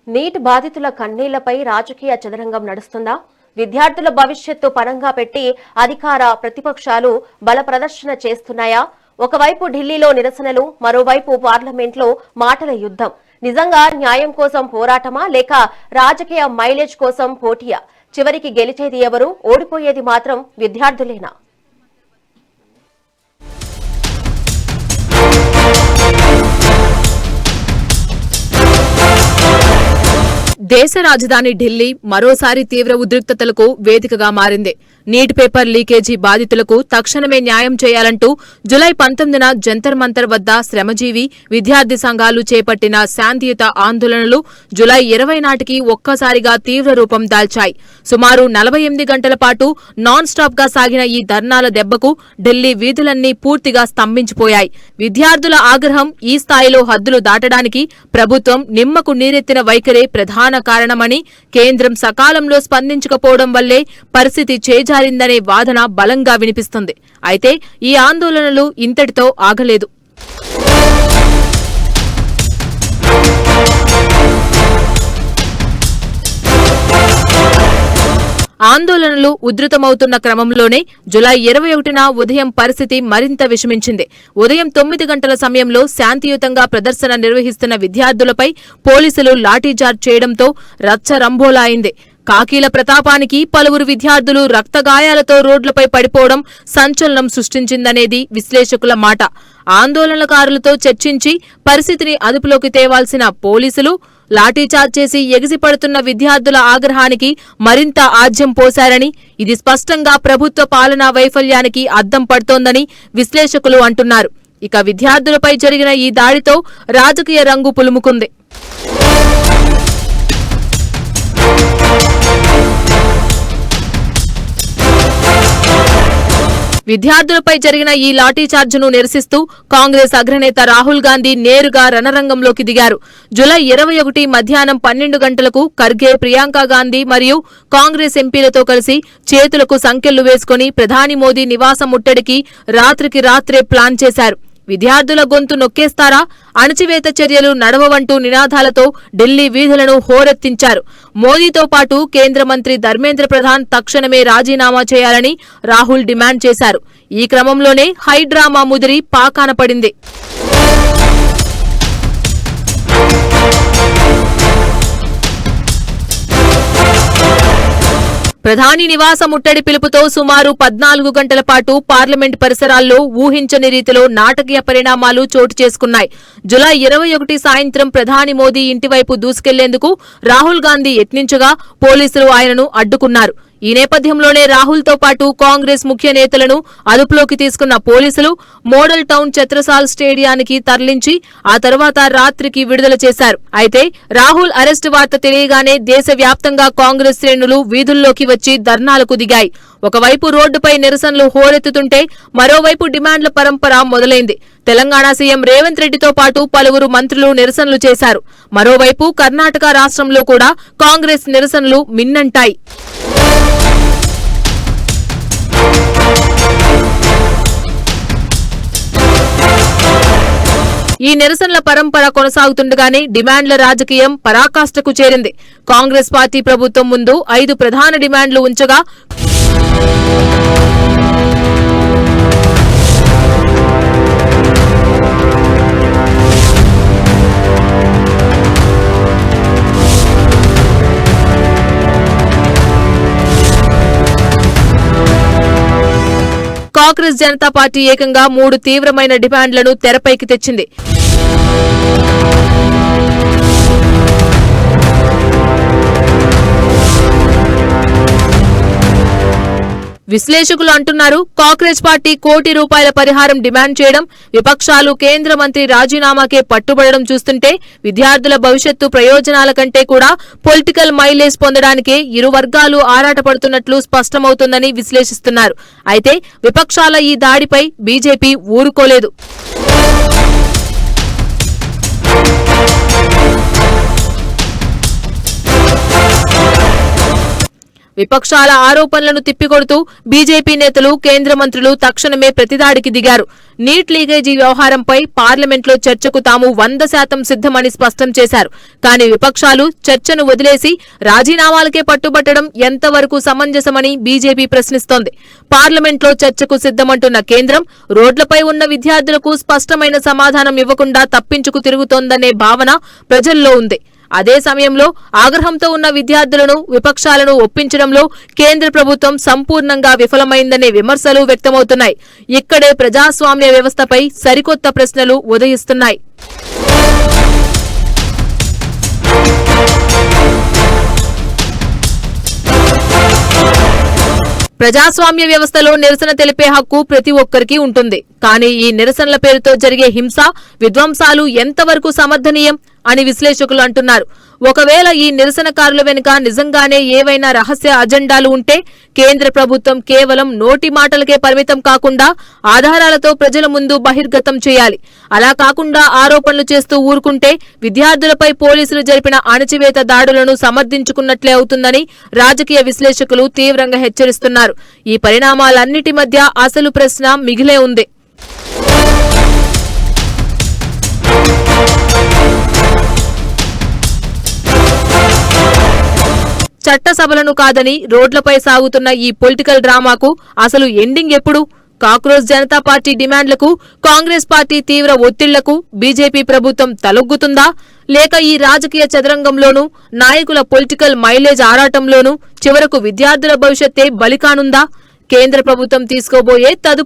Neat బాధితుల కన్నీళ్లపై రాజకీయ చదరంగం నడుస్తుందా? విద్యార్థుల భవిష్యత్తు పరంగా పెట్టి అధికార ప్రతిపక్షాలు బల ప్రదర్శన చేస్తున్నాయా? ఒకవైపు ఢిల్లీలో నిరసనలు, మరోవైపు పార్లమెంట్లో మాటల యుద్ధం. నిజంగా న్యాయం కోసం పోరాటమా లేక రాజకీయ మైలేజ్ కోసం పోటీయా? చివరికి గెలిచేది ఎవరు, ఓడిపోయేది మాత్రం విద్యార్థులేనా? దేశ రాజధాని ఢిల్లీ మరోసారి తీవ్ర ఉద్రిక్తతలకు వేదికగా మారింది. నీట్ పేపర్ లీకేజీ బాధితులకు తక్షణమే న్యాయం చేయాలంటూ జులై 19న జంతర్ మంతర్ వద్ద శ్రమజీవి, విద్యార్థి సంఘాలు చేపట్టిన శాంతియుత ఆందోళనలు జులై 20 నాటికి ఒక్కసారిగా తీవ్ర రూపం దాల్చాయి. సుమారు 48 గంటల పాటు నాన్ స్టాప్ గా సాగిన ఈ ధర్నాల దెబ్బకు ఢిల్లీ వీధులన్నీ పూర్తిగా స్తంభించిపోయాయి. విద్యార్థుల ఆగ్రహం ఈ స్థాయిలో హద్దులు దాటడానికి ప్రభుత్వం నిమ్మకు నీరెత్తిన వైఖరే ప్రధాన కారణమని, కేంద్రం సకాలంలో స్పందించకపోవడం వల్లే పరిస్థితి చేజారిందనే వాదన బలంగా వినిపిస్తుంది. అయితే ఈ ఆందోళనలు ఇంతటితో ఆగలేదు. ఆందోళనలు ఉధృతమవుతున్న క్రమంలోనే జులై 21న ఉదయం పరిస్థితి మరింత విషమించింది. ఉదయం 9 గంటల సమయంలో శాంతియుతంగా ప్రదర్శన నిర్వహిస్తున్న విద్యార్థులపై పోలీసులు లాఠీచార్జ్ చేయడంతో రచ్చరంబోలా అయింది. కాకీల ప్రతాపానికి పలువురు విద్యార్థులు రక్తగాయాలతో రోడ్లపై పడిపోవడం సంచలనం సృష్టించిందనేది విశ్లేషకుల మాట. ఆందోళనకారులతో చర్చించి పరిస్థితిని అదుపులోకి తేవాల్సిన పోలీసులు లాఠీచార్జ్ చేసి ఎగిసిపడుతున్న విద్యార్థుల ఆగ్రహానికి మరింత ఆజ్యం పోశారని, ఇది స్పష్టంగా ప్రభుత్వ పాలనా వైఫల్యానికి అద్దం పడుతోందని విశ్లేషకులు అంటున్నారు. ఇక విద్యార్థులపై జరిగిన ఈ దాడితో రాజకీయ రంగు పులుముకుంది. విద్యార్థులపై జరిగిన ఈ లాఠీచార్జ్ను నిరసిస్తూ కాంగ్రెస్ అగ్రనేత రాహుల్ గాంధీ నేరుగా రణరంగంలోకి దిగారు. జులై 21 మధ్యాహ్నం 12 గంటలకు ఖర్గే, ప్రియాంక గాంధీ మరియు కాంగ్రెస్ ఎంపీలతో కలిసి చేతులకు సంకెళ్లు వేసుకుని ప్రధాని మోదీ నివాసం ముట్టడికి రాత్రికి రాత్రే ప్లాన్ చేశారు. విద్యార్థుల గొంతు నొక్కేస్తారా, అణచివేత చర్యలు నడవవంటూ నినాదాలతో ఢిల్లీ వీధులను హోరెత్తించారు. మోదీతో పాటు కేంద్ర మంత్రి ధర్మేంద్ర ప్రధాన్ తక్షణమే రాజీనామా చేయాలని రాహుల్ డిమాండ్ చేశారు. ఈ క్రమంలోనే హైడ్రామా ముదిరి పాకాన పడింది. ప్రధాని నివాస ముట్టడి పిలుపుతో సుమారు 14 గంటల పాటు పార్లమెంట్ పరిసరాల్లో ఊహించని రీతిలో నాటకీయ పరిణామాలు చోటు చేసుకున్నాయి. జులై 21 సాయంత్రం ప్రధాని మోదీ ఇంటివైపు దూసుకెళ్లేందుకు రాహుల్ గాంధీ యత్నించగా పోలీసులు ఆయనను అడ్డుకున్నారు. ఈ నేపథ్యంలోనే రాహుల్తో పాటు కాంగ్రెస్ ముఖ్య నేతలను అదుపులోకి తీసుకున్న పోలీసులు మోడల్ టౌన్ ఛత్రసాల్ స్టేడియానికి తరలించి ఆ తర్వాత రాత్రికి విడుదల చేశారు. అయితే రాహుల్ అరెస్టు వార్త తెలియగానే దేశవ్యాప్తంగా కాంగ్రెస్ శ్రేణులు వీధుల్లోకి వచ్చి ధర్నాలకు దిగాయి. ఒకవైపు రోడ్డుపై నిరసనలు హోరెత్తుతుంటే మరోవైపు డిమాండ్ల పరంపర మొదలైంది. తెలంగాణ సీఎం రేవంత్ రెడ్డితో పాటు పలువురు మంత్రులు నిరసనలు చేశారు. మరోవైపు కర్ణాటక రాష్ట్రంలో కూడా కాంగ్రెస్ నిరసనలు మిన్నంటాయి. ఈ నిరసనల పరంపర కొనసాగుతుండగానే డిమాండ్ల రాజకీయం పరాకాష్ఠకు చేరింది. కాంగ్రెస్ పార్టీ ప్రభుత్వం ముందు 5 ప్రధాన డిమాండ్లు ఉంచగా కాంగ్రెస్ జనతా పార్టీ ఏకంగా 3 తీవ్రమైన డిమాండ్లను తెరపైకి తెచ్చింది. విశ్లేషకులు అంటున్నారు, కాంగ్రెస్ పార్టీ ₹1 కోటి పరిహారం డిమాండ్ చేయడం, విపక్షాలు కేంద్ర మంత్రి రాజీనామాకే పట్టుబడడం చూస్తుంటే విద్యార్థుల భవిష్యత్తు ప్రయోజనాల కంటే కూడా పొలిటికల్ మైలేజ్ పొందడానికే ఇరు వర్గాలు ఆరాటపడుతున్నట్లు స్పష్టమవుతోందని విశ్లేషిస్తున్నారు. అయితే విపక్షాల ఈ దాడిపై బీజేపీ ఊరుకోలేదు. విపక్షాల ఆరోపణలను తిప్పికొడుతూ బీజేపీ నేతలు కేంద్ర మంత్రులు తక్షణమే ప్రతిదాడికి దిగారు. నీట్ లీకేజీ వ్యవహారంపై పార్లమెంట్లో చర్చకు తాము 100% సిద్ధమని స్పష్టం చేశారు. కానీ విపక్షాలు చర్చను వదిలేసి రాజీనామాలకే పట్టుబట్టడం ఎంతవరకు సమంజసమని బీజేపీ ప్రశ్నిస్తోంది. పార్లమెంట్లో చర్చకు సిద్ధమంటున్న కేంద్రం రోడ్లపై ఉన్న విద్యార్థులకు స్పష్టమైన సమాధానం ఇవ్వకుండా తప్పించుకు తిరుగుతోందనే భావన ప్రజల్లో ఉంది. అదే సమయంలో ఆగ్రహంతో ఉన్న విద్యార్థులను, విపక్షాలను ఒప్పించడంలో కేంద్ర ప్రభుత్వం సంపూర్ణంగా విఫలమైందనే విమర్శలు వ్యక్తమవుతున్నాయి. ఇక్కడే ప్రజాస్వామ్య వ్యవస్థపై సరికొత్త ప్రశ్నలు ఉదయిస్తున్నాయి. ప్రజాస్వామ్య వ్యవస్థలో నిరసన తెలిపే హక్కు ప్రతి ఒక్కరికి ఉంటుంది. కానీ ఈ నిరసనల పేరుతో జరిగే హింస, విధ్వంసాలు ఎంతవరకు సమర్థనీయం అని విశ్లేషకులు అంటున్నారు. ఒకవేళ ఈ నిరసనకారుల వెనుక నిజంగానే ఏవైనా రహస్య అజెండాలు ఉంటే కేంద్ర ప్రభుత్వం కేవలం నోటి మాటలకే పరిమితం కాకుండా ఆధారాలతో ప్రజల ముందు బహిర్గతం చేయాలి. అలా కాకుండా ఆరోపణలు చేస్తూ ఊరుకుంటే విద్యార్థులపై పోలీసులు జరిపిన అణచివేత దాడులను సమర్థించుకున్నట్లే అవుతుందని రాజకీయ విశ్లేషకులు తీవ్రంగా హెచ్చరిస్తున్నారు. ఈ పరిణామాలన్నిటి మధ్య అసలు ప్రశ్న మిగిలే ఉంది. చట్టసభలను కాదని రోడ్లపై సాగుతున్న ఈ పొలిటికల్ డ్రామాకు అసలు ఎండింగ్ ఎప్పుడు? కాక్రోచ్ జనతా పార్టీ డిమాండ్లకు, కాంగ్రెస్ పార్టీ తీవ్ర ఒత్తిళ్లకు బీజేపీ ప్రభుత్వం తలొగ్గుతుందా? లేక ఈ రాజకీయ చదరంగంలోనూ, నాయకుల పొలిటికల్ మైలేజ్ ఆరాటంలోనూ చివరకు విద్యార్థుల భవిష్యత్తే బలికానుందా? కేంద్ర ప్రభుత్వం తీసుకోబోయే తదుపరి